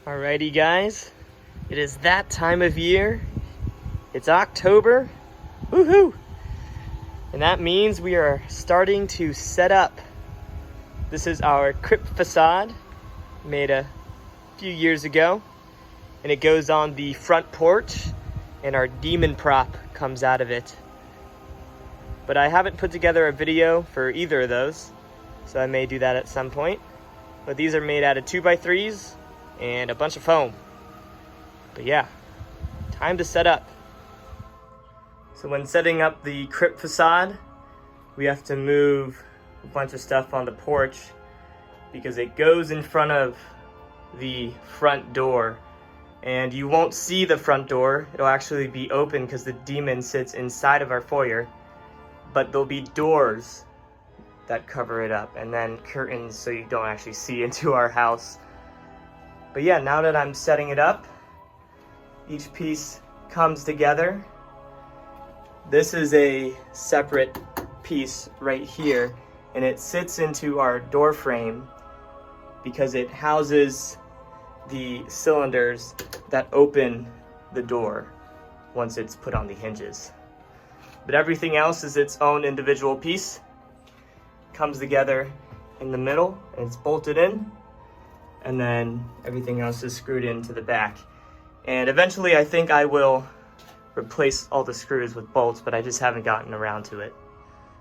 Alrighty guys, it is that time of year. It's October, woohoo! And that means we are starting to set up. This is our Crypt facade, made a few years ago. And it goes on the front porch, and our demon prop comes out of it. But I haven't put together a video for either of those, so I may do that at some point. But these are made out of 2x3s and a bunch of foam. But yeah, time to set up. So when setting up the Crypt facade, we have to move a bunch of stuff on the porch because it goes in front of the front door. And you won't see the front door. It'll actually be open because the demon sits inside of our foyer. But there'll be doors that cover it up, and then curtains so you don't actually see into our house. But yeah, now that I'm setting it up, each piece comes together. This is a separate piece right here, and it sits into our door frame because it houses the cylinders that open the door once it's put on the hinges. But everything else is its own individual piece. Comes together in the middle, and it's bolted in, and then everything else is screwed into the back. And eventually I think I will replace all the screws with bolts, but I just haven't gotten around to it.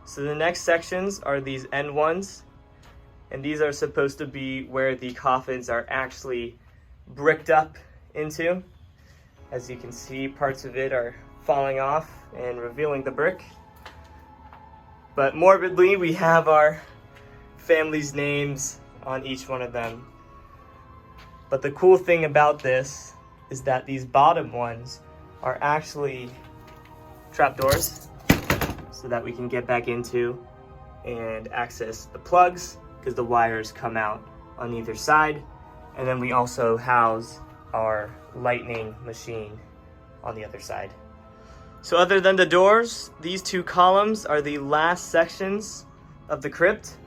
So the next sections are these end ones, and these are supposed to be where the coffins are actually bricked up into. As you can see, parts of it are falling off and revealing the brick. But morbidly, we have our family's names on each one of them. But the cool thing about this is that these bottom ones are actually trapdoors so that we can get back into and access the plugs because the wires come out on either side. And then we also house our lightning machine on the other side. So other than the doors, these two columns are the last sections of the crypt.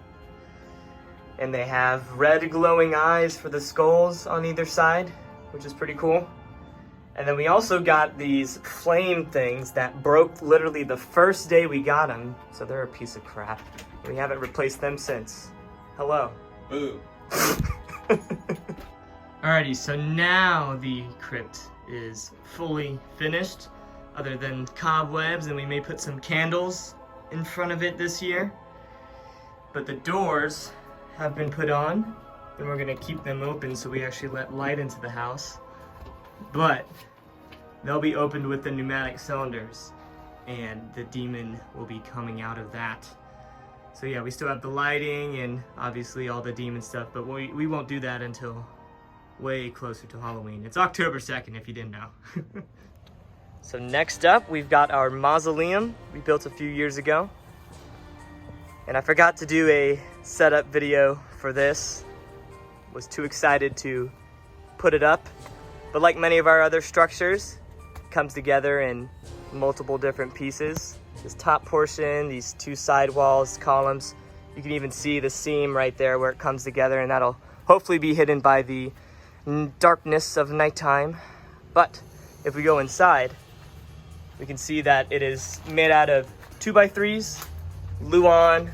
And they have red glowing eyes for the skulls on either side, which is pretty cool. And then we also got these flame things that broke literally the first day we got them. So they're a piece of crap. We haven't replaced them since. Hello. Boo. Alrighty, so now the crypt is fully finished, other than cobwebs, and we may put some candles in front of it this year. But the doors have been put on, and we're gonna keep them open so we actually let light into the house. But they'll be opened with the pneumatic cylinders, and the demon will be coming out of that. So yeah, we still have the lighting and obviously all the demon stuff, but we won't do that until way closer to Halloween. It's October 2nd, if you didn't know. So next up, we've got our mausoleum we built a few years ago. And I forgot to do a setup video for this. Was too excited to put it up. But like many of our other structures, it comes together in multiple different pieces. This top portion, these two side walls, columns. You can even see the seam right there where it comes together, and that'll hopefully be hidden by the darkness of nighttime. But if we go inside, we can see that it is made out of 2x3s, Luan,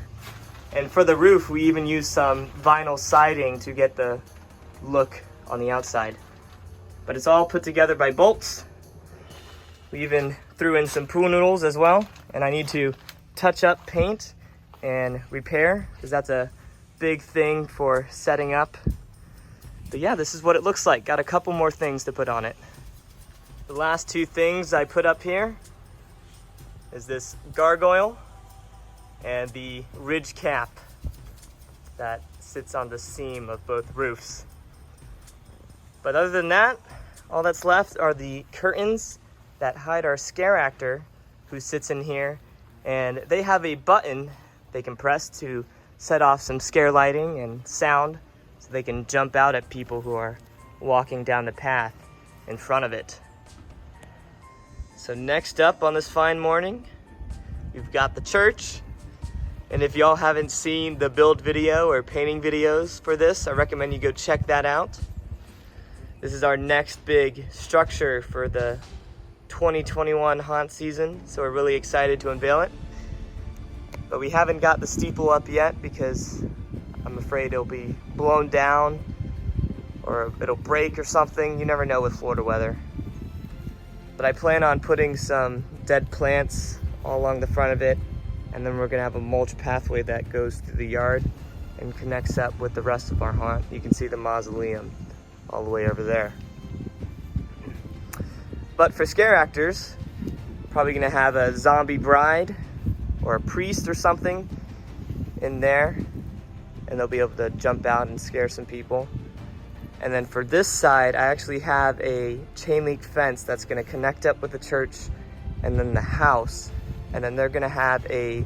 and for the roof we even used some vinyl siding to get the look on the outside. But it's all put together by bolts. We even threw in some pool noodles as well, and I need to touch up paint and repair because that's a big thing for setting up. But yeah, this is what it looks like. Got a couple more things to put on it. The last two things I put up here is this gargoyle and the ridge cap that sits on the seam of both roofs. But other than that, all that's left are the curtains that hide our scare actor who sits in here, and they have a button they can press to set off some scare lighting and sound so they can jump out at people who are walking down the path in front of it. So next up on this fine morning, we've got the church. And if y'all haven't seen the build video or painting videos for this, I recommend you go check that out. This is our next big structure for the 2021 haunt season, so we're really excited to unveil it. But we haven't got the steeple up yet because I'm afraid it'll be blown down or it'll break or something. You never know with Florida weather. But I plan on putting some dead plants all along the front of it, and then we're gonna have a mulch pathway that goes through the yard and connects up with the rest of our haunt. You can see the mausoleum all the way over there. But for scare actors, probably gonna have a zombie bride or a priest or something in there, and they'll be able to jump out and scare some people. And then for this side, I actually have a chain link fence that's gonna connect up with the church and then the house. And then they're gonna have a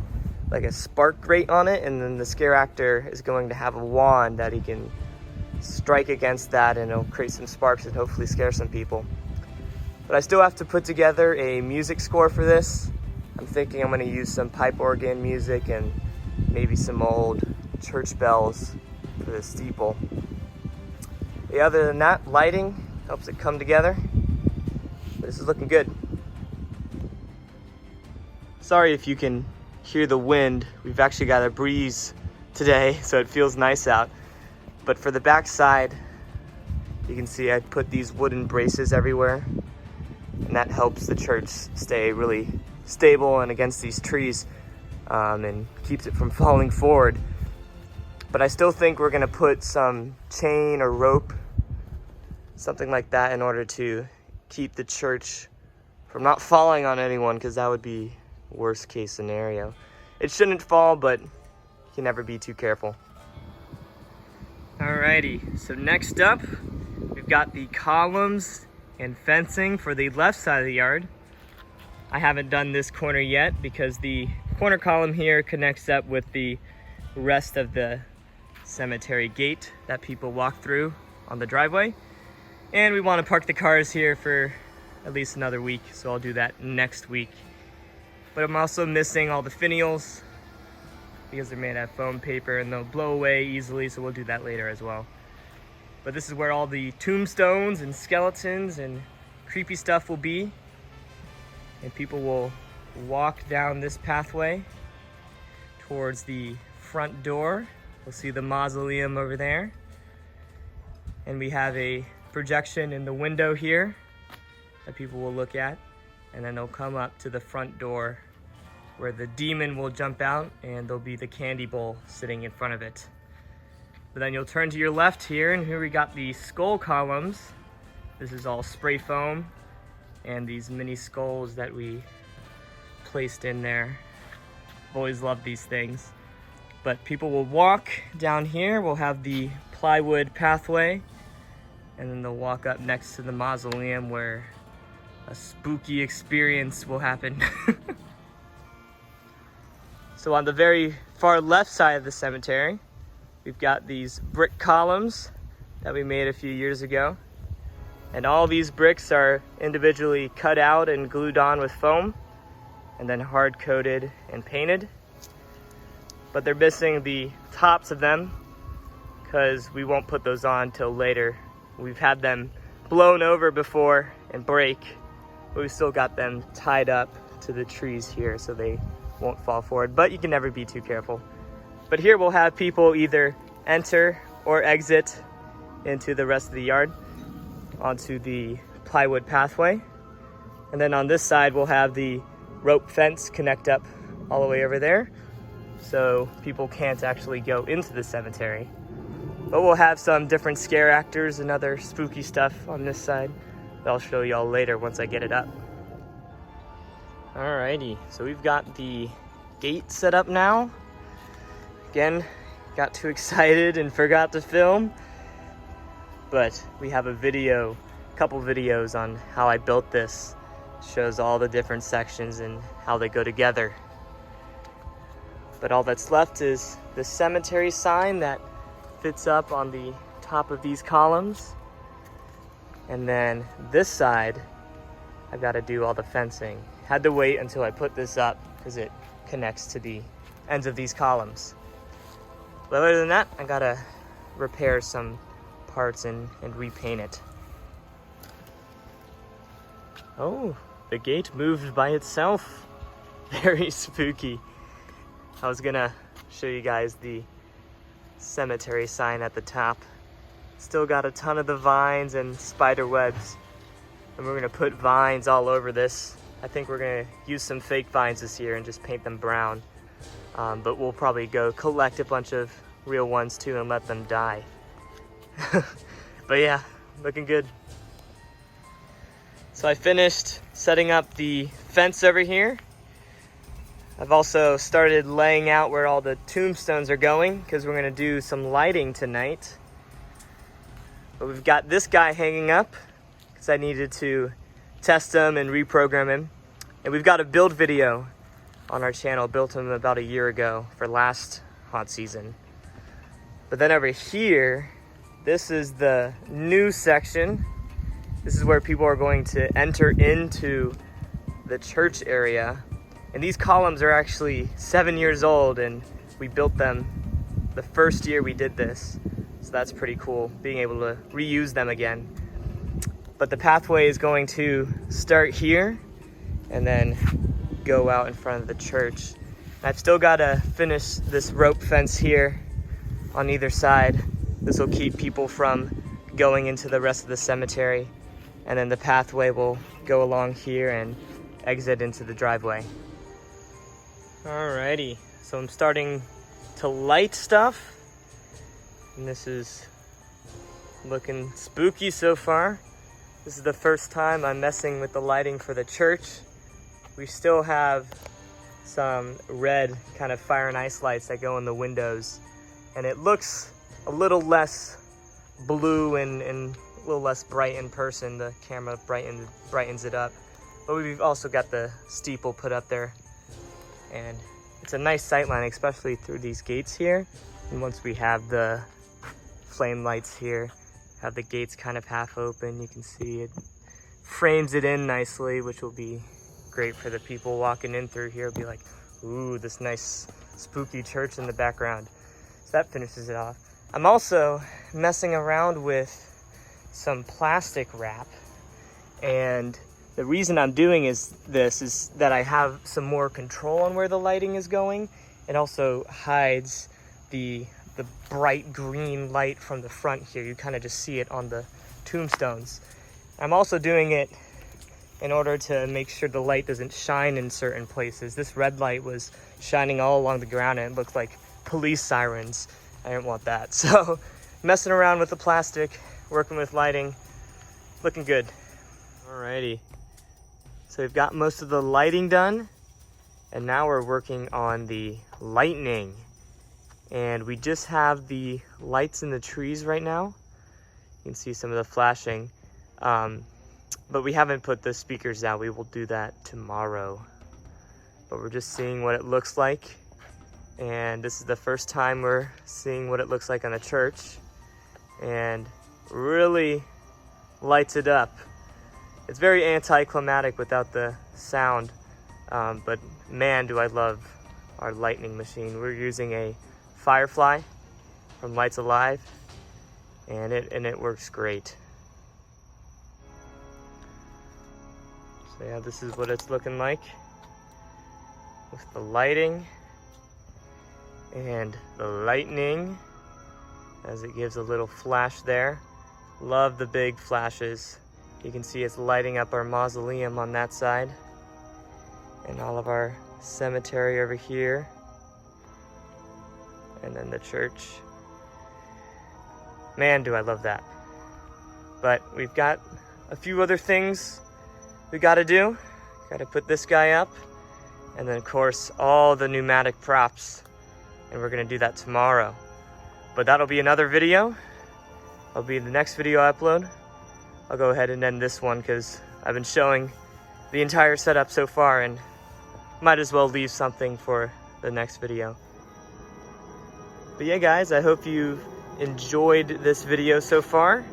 spark grate on it, and then the scare actor is going to have a wand that he can strike against that, and it'll create some sparks and hopefully scare some people. But I still have to put together a music score for this. I'm thinking I'm gonna use some pipe organ music and maybe some old church bells for the steeple. Yeah, other than that, lighting helps it come together. But this is looking good. Sorry if you can hear the wind. We've actually got a breeze today, so it feels nice out. But for the back side, you can see I put these wooden braces everywhere, and that helps the church stay really stable and against these trees, and keeps it from falling forward. But I still think we're gonna put some chain or rope, something like that, in order to keep the church from not falling on anyone, because that would be worst case scenario. It shouldn't fall, but you can never be too careful. Alrighty, so next up, we've got the columns and fencing for the left side of the yard. I haven't done this corner yet because the corner column here connects up with the rest of the cemetery gate that people walk through on the driveway. And we want to park the cars here for at least another week, so I'll do that next week. But I'm also missing all the finials because they're made out of foam paper and they'll blow away easily, so we'll do that later as well. But this is where all the tombstones and skeletons and creepy stuff will be. And people will walk down this pathway towards the front door. We'll see the mausoleum over there. And we have a projection in the window here that people will look at. And then they'll come up to the front door where the demon will jump out, and there'll be the candy bowl sitting in front of it. But then you'll turn to your left here, and here we got the skull columns. This is all spray foam and these mini skulls that we placed in there. I've always loved these things. But people will walk down here. We'll have the plywood pathway, and then they'll walk up next to the mausoleum where a spooky experience will happen. So on the very far left side of the cemetery, we've got these brick columns that we made a few years ago. And all these bricks are individually cut out and glued on with foam, and then hard coated and painted. But they're missing the tops of them because we won't put those on till later. We've had them blown over before and break, but we've still got them tied up to the trees here so they won't fall forward, but you can never be too careful. But here we'll have people either enter or exit into the rest of the yard onto the plywood pathway. And then on this side we'll have the rope fence connect up all the way over there, so people can't actually go into the cemetery. But we'll have some different scare actors and other spooky stuff on this side that I'll show y'all later once I get it up. Alrighty, so we've got the gate set up now. Again, got too excited and forgot to film. But we have a couple videos on how I built this. It shows all the different sections and how they go together. But all that's left is the cemetery sign that fits up on the top of these columns. And then this side, I've got to do all the fencing. Had to wait until I put this up because it connects to the ends of these columns. But other than that, I gotta repair some parts and repaint it. Oh, the gate moved by itself. Very spooky. I was gonna show you guys the cemetery sign at the top. Still got a ton of the vines and spider webs. And we're gonna put vines all over this. I think we're gonna use some fake vines this year and just paint them brown. But we'll probably go collect a bunch of real ones too and let them die. But yeah, looking good. So I finished setting up the fence over here. I've also started laying out where all the tombstones are going because we're gonna do some lighting tonight. But we've got this guy hanging up because I needed to test him and reprogram him. And we've got a build video on our channel, built him about a year ago for last haunt season. But then over here, this is the new section. This is where people are going to enter into the church area. And these columns are actually 7 years old, and we built them the first year we did this. So that's pretty cool, being able to reuse them again. But the pathway is going to start here and then go out in front of the church. I've still got to finish this rope fence here on either side. This will keep people from going into the rest of the cemetery. And then the pathway will go along here and exit into the driveway. Alrighty, so I'm starting to light stuff. And this is looking spooky so far. This is the first time I'm messing with the lighting for the church. We still have some red kind of fire and ice lights that go in the windows. And it looks a little less blue and a little less bright in person. The camera brightens it up. But we've also got the steeple put up there. And it's a nice sight line, especially through these gates here. And once we have the flame lights here, have the gates kind of half open, you can see it frames it in nicely, which will be great for the people walking in through here. Be like, ooh, this nice spooky church in the background. So that finishes it off. I'm also messing around with some plastic wrap, and the reason I'm doing this is that I have some more control on where the lighting is going. It also hides the bright green light from the front here. You kind of just see it on the tombstones. I'm also doing it in order to make sure the light doesn't shine in certain places. This red light was shining all along the ground and it looked like police sirens. I didn't want that. So messing around with the plastic, working with lighting, looking good. Alrighty. So we've got most of the lighting done, and now we're working on the lightning. And we just have the lights in the trees right now. You can see some of the flashing. But we haven't put the speakers out. We will do that tomorrow. But we're just seeing what it looks like. And this is the first time we're seeing what it looks like on a church. And really lights it up. It's very anticlimactic without the sound. But man, do I love our lightning machine. We're using a Firefly from Lights Alive, and it works great. So yeah, this is what it's looking like with the lighting and the lightning as it gives a little flash there. Love the big flashes. You can see it's lighting up our mausoleum on that side and all of our cemetery over here. And then the church. Man, do I love that. But we've got a few other things we gotta do. Gotta put this guy up. And then of course, all the pneumatic props. And we're gonna do that tomorrow. But that'll be another video. That'll be the next video I upload. I'll go ahead and end this one because I've been showing the entire setup so far and might as well leave something for the next video. But yeah guys, I hope you've enjoyed this video so far.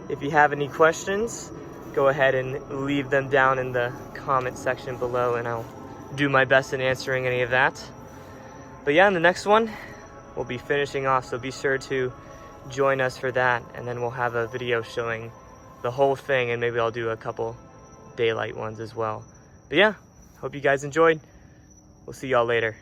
If you have any questions, go ahead and leave them down in the comment section below and I'll do my best in answering any of that. But yeah, in the next one, we'll be finishing off, so be sure to join us for that, and then we'll have a video showing the whole thing, and maybe I'll do a couple daylight ones as well. But yeah, hope you guys enjoyed. We'll see y'all later.